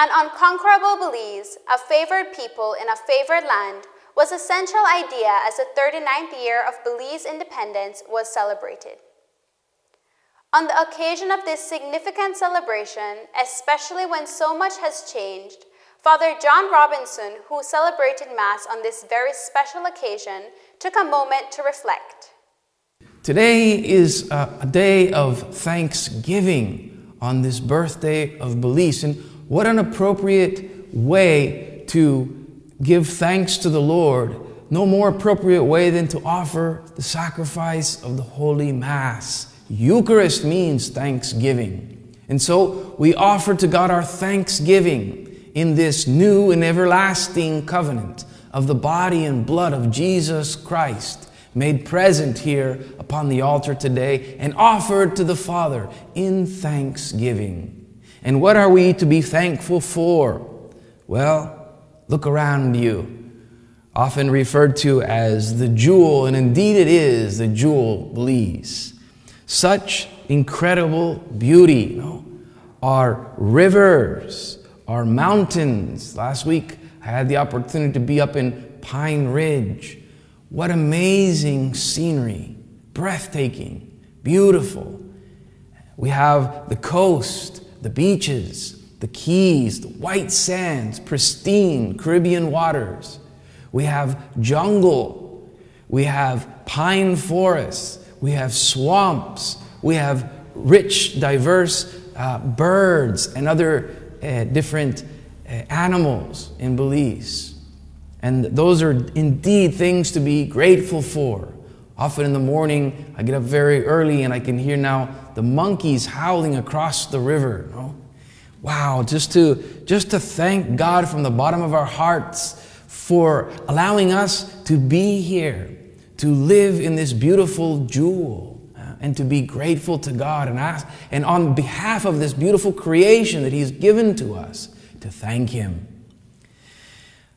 An unconquerable Belize, a favored people in a favored land, was a central idea as the 39th year of Belize independence was celebrated. On the occasion of this significant celebration, especially when so much has changed, Father John Robinson, who celebrated Mass on this very special occasion, took a moment to reflect. Today is a day of thanksgiving on this birthday of Belize, and what an appropriate way to give thanks to the Lord. No more appropriate way than to offer the sacrifice of the Holy Mass. Eucharist means thanksgiving. And so we offer to God our thanksgiving in this new and everlasting covenant of the body and blood of Jesus Christ, made present here upon the altar today and offered to the Father in thanksgiving. And what are we to be thankful for? Well, look around you. Often referred to as the jewel, and indeed it is the jewel, Belize. Such incredible beauty, Our rivers, our mountains. Last week I had the opportunity to be up in Pine Ridge. What amazing scenery, breathtaking, beautiful. We have the coast, the beaches, the keys, the white sands, pristine Caribbean waters. We have jungle, we have pine forests, we have swamps, we have rich, diverse birds and other different animals in Belize. And those are indeed things to be grateful for. Often in the morning, I get up very early and I can hear now the monkeys howling across the river. Wow, just to thank God from the bottom of our hearts for allowing us to be here, to live in this beautiful jewel, and to be grateful to God and on behalf of this beautiful creation that He's given to us, to thank Him.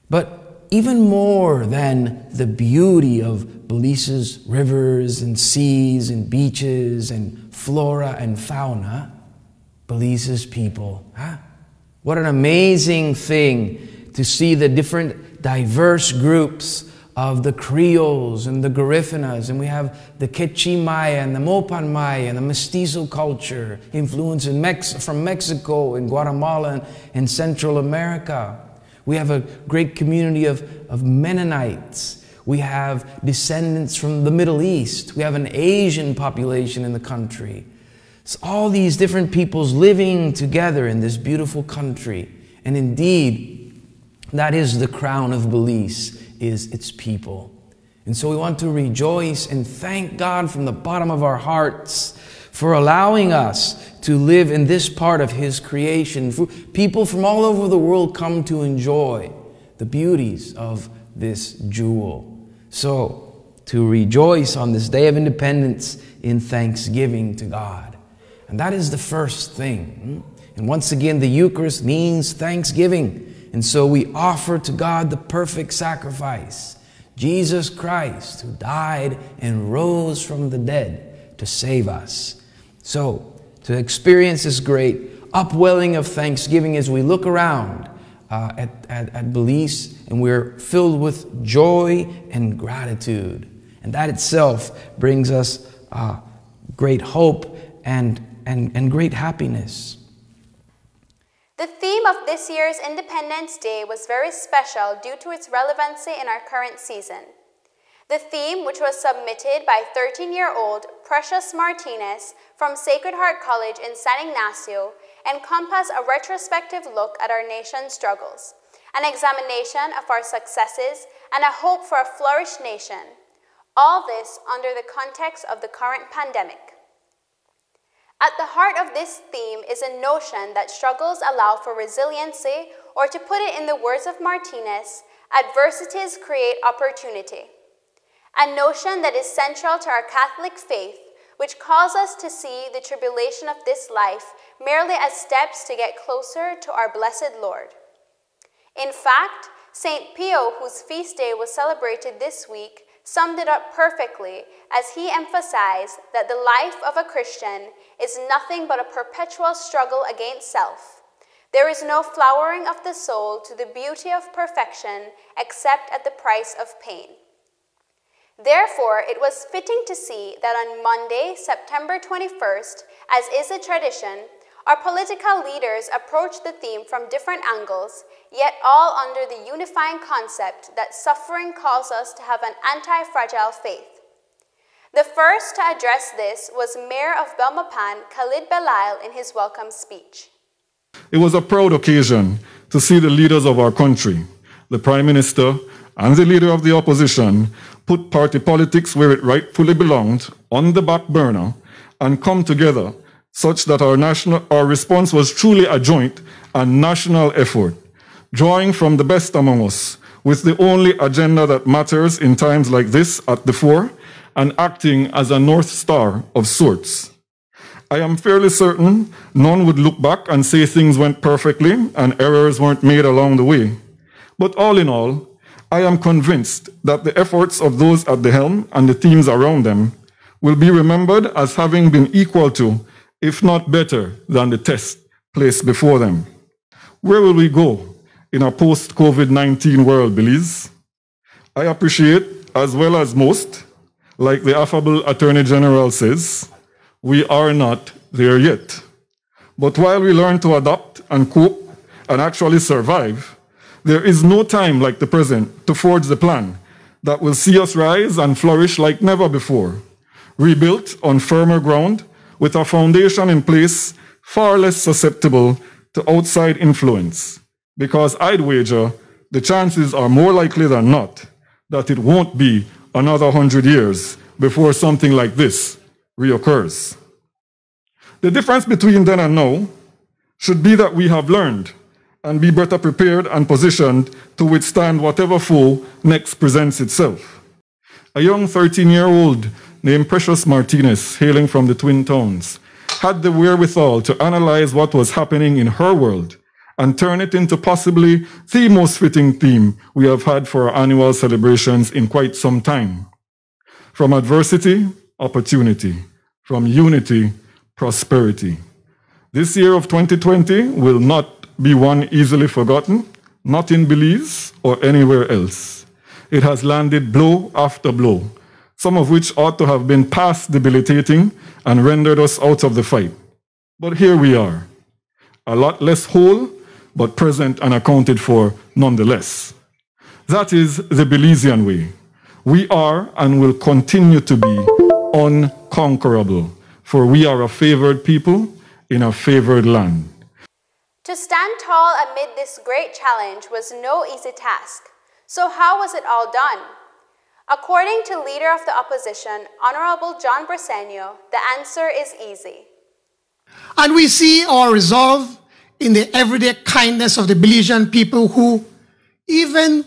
But even more than the beauty of Belize's rivers and seas and beaches and flora and fauna, Belize's people. What an amazing thing to see the different diverse groups of the Creoles and the Garifunas, and we have the Quechua Maya and the Mopan Maya and the Mestizo culture influence from Mexico and Guatemala and Central America. We have a great community of Mennonites. We have descendants from the Middle East. We have an Asian population in the country. It's all these different peoples living together in this beautiful country. And indeed, that is the crown of Belize, is its people. And so we want to rejoice and thank God from the bottom of our hearts for allowing us to live in this part of His creation. People from all over the world come to enjoy the beauties of this jewel. So, to rejoice on this day of independence in thanksgiving to God. And that is the first thing. And once again, the Eucharist means thanksgiving. And so we offer to God the perfect sacrifice, Jesus Christ, who died and rose from the dead to save us. So, to experience this great upwelling of thanksgiving as we look around at Belize, and we're filled with joy and gratitude. And that itself brings us great hope and great happiness. The theme of this year's Independence Day was very special due to its relevancy in our current season. The theme, which was submitted by 13-year-old Precious Martinez from Sacred Heart College in San Ignacio, encompassed a retrospective look at our nation's struggles, an examination of our successes, and a hope for a flourished nation. All this under the context of the current pandemic. At the heart of this theme is a notion that struggles allow for resiliency, or to put it in the words of Martinez, adversities create opportunity. A notion that is central to our Catholic faith, which calls us to see the tribulation of this life merely as steps to get closer to our blessed Lord. In fact, St. Pio, whose feast day was celebrated this week, summed it up perfectly as he emphasized that the life of a Christian is nothing but a perpetual struggle against self, There is no flowering of the soul to the beauty of perfection except at the price of pain. Therefore, it was fitting to see that on Monday, September 21st, as is a tradition, our political leaders approached the theme from different angles, yet all under the unifying concept that suffering calls us to have an anti-fragile faith. The first to address this was Mayor of Belmopan, Khalid Belail, in his welcome speech. It was a proud occasion to see the leaders of our country, the Prime Minister and the Leader of the Opposition, put party politics where it rightfully belonged, on the back burner, and come together such that our response was truly a joint and national effort, drawing from the best among us, with the only agenda that matters in times like this at the fore, and acting as a North Star of sorts. I am fairly certain none would look back and say things went perfectly and errors weren't made along the way. But all in all, I am convinced that the efforts of those at the helm and the teams around them will be remembered as having been equal to, if not better, than the test placed before them. Where will we go in a post-COVID-19 world, Belize? I appreciate, as well as most, like the affable Attorney General says, we are not there yet. But while we learn to adapt and cope and actually survive, there is no time like the present to forge the plan that will see us rise and flourish like never before, rebuilt on firmer ground with a foundation in place far less susceptible to outside influence, because I'd wager the chances are more likely than not that it won't be another 100 years before something like this reoccurs. The difference between then and now should be that we have learned and be better prepared and positioned to withstand whatever foe next presents itself. A young 13-year-old named Precious Martinez, hailing from the Twin Towns, had the wherewithal to analyze what was happening in her world and turn it into possibly the most fitting theme we have had for our annual celebrations in quite some time. From adversity, opportunity. From unity, prosperity. This year of 2020 will not be one easily forgotten, not in Belize or anywhere else. It has landed blow after blow, some of which ought to have been past debilitating and rendered us out of the fight. But here we are, a lot less whole, but present and accounted for nonetheless. That is the Belizean way. We are and will continue to be unconquerable, for we are a favored people in a favored land. To stand tall amid this great challenge was no easy task. So how was it all done? According to Leader of the Opposition, Honorable John Briceño, the answer is easy. And we see our resolve in the everyday kindness of the Belizean people who, even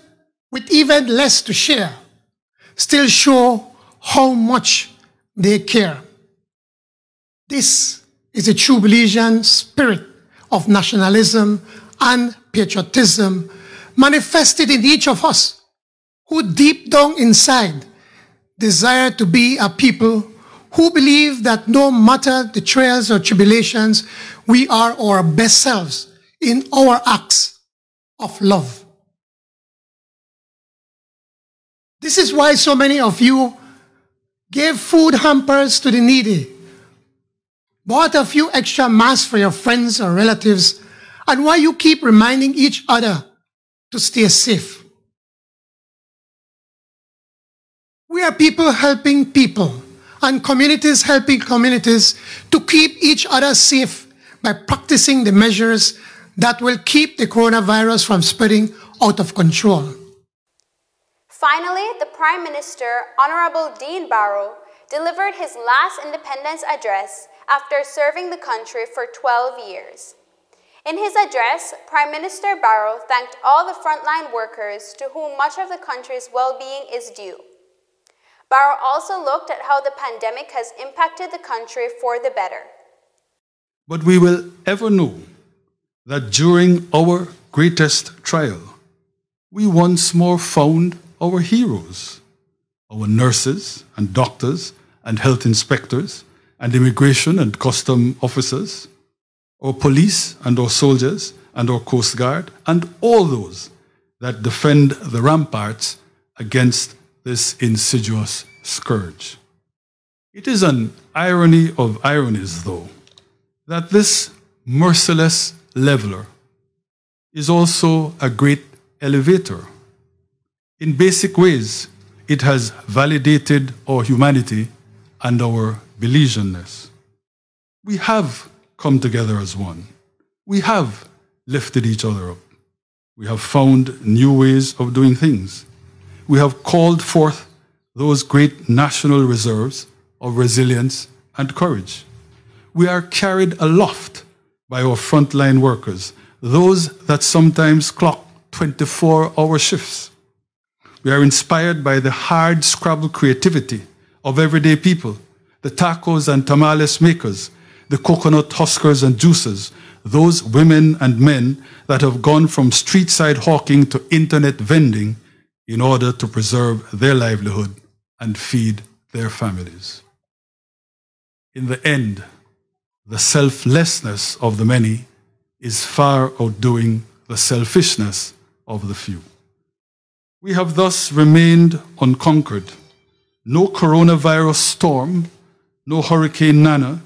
with even less to share, still show how much they care. This is a true Belizean spirit of nationalism and patriotism manifested in each of us who deep down inside desire to be a people who believe that no matter the trials or tribulations, we are our best selves in our acts of love. This is why so many of you gave food hampers to the needy, bought a few extra masks for your friends or relatives, and why you keep reminding each other to stay safe. We are people helping people, and communities helping communities to keep each other safe by practicing the measures that will keep the coronavirus from spreading out of control. Finally, the Prime Minister, Honorable Dean Barrow, delivered his last independence address after serving the country for 12 years. In his address, Prime Minister Barrow thanked all the frontline workers to whom much of the country's well-being is due. Barrow also looked at how the pandemic has impacted the country for the better. But we will ever know that during our greatest trial, we once more found our heroes, our nurses and doctors and health inspectors and immigration and custom officers, our police and our soldiers and our Coast Guard, and all those that defend the ramparts against this insidious scourge. It is an irony of ironies, though, that this merciless leveler is also a great elevator. In basic ways, it has validated our humanity and our Belizeanness. We have come together as one. We have lifted each other up. We have found new ways of doing things. We have called forth those great national reserves of resilience and courage. We are carried aloft by our frontline workers, those that sometimes clock 24-hour shifts. We are inspired by the hard scrabble creativity of everyday people, the tacos and tamales makers, the coconut huskers and juicers, those women and men that have gone from street-side hawking to internet vending in order to preserve their livelihood and feed their families. In the end, the selflessness of the many is far outdoing the selfishness of the few. We have thus remained unconquered. No coronavirus storm, no Hurricane Nana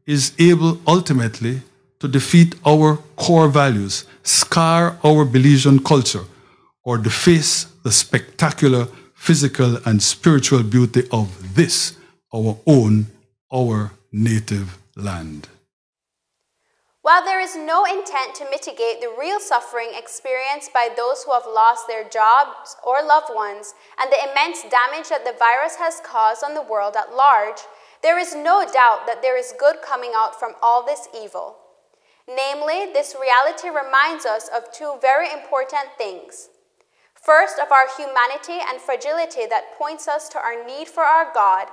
is able ultimately to defeat our core values, scar our Belizean culture, or deface the spectacular physical and spiritual beauty of this, our own, our native land. While there is no intent to mitigate the real suffering experienced by those who have lost their jobs or loved ones and the immense damage that the virus has caused on the world at large, there is no doubt that there is good coming out from all this evil. Namely, this reality reminds us of two very important things. First, of our humanity and fragility that points us to our need for our God,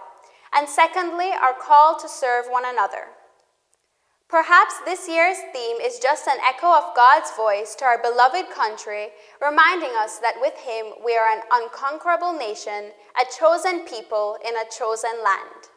and secondly, our call to serve one another. Perhaps this year's theme is just an echo of God's voice to our beloved country, reminding us that with Him we are an unconquerable nation, a chosen people in a chosen land.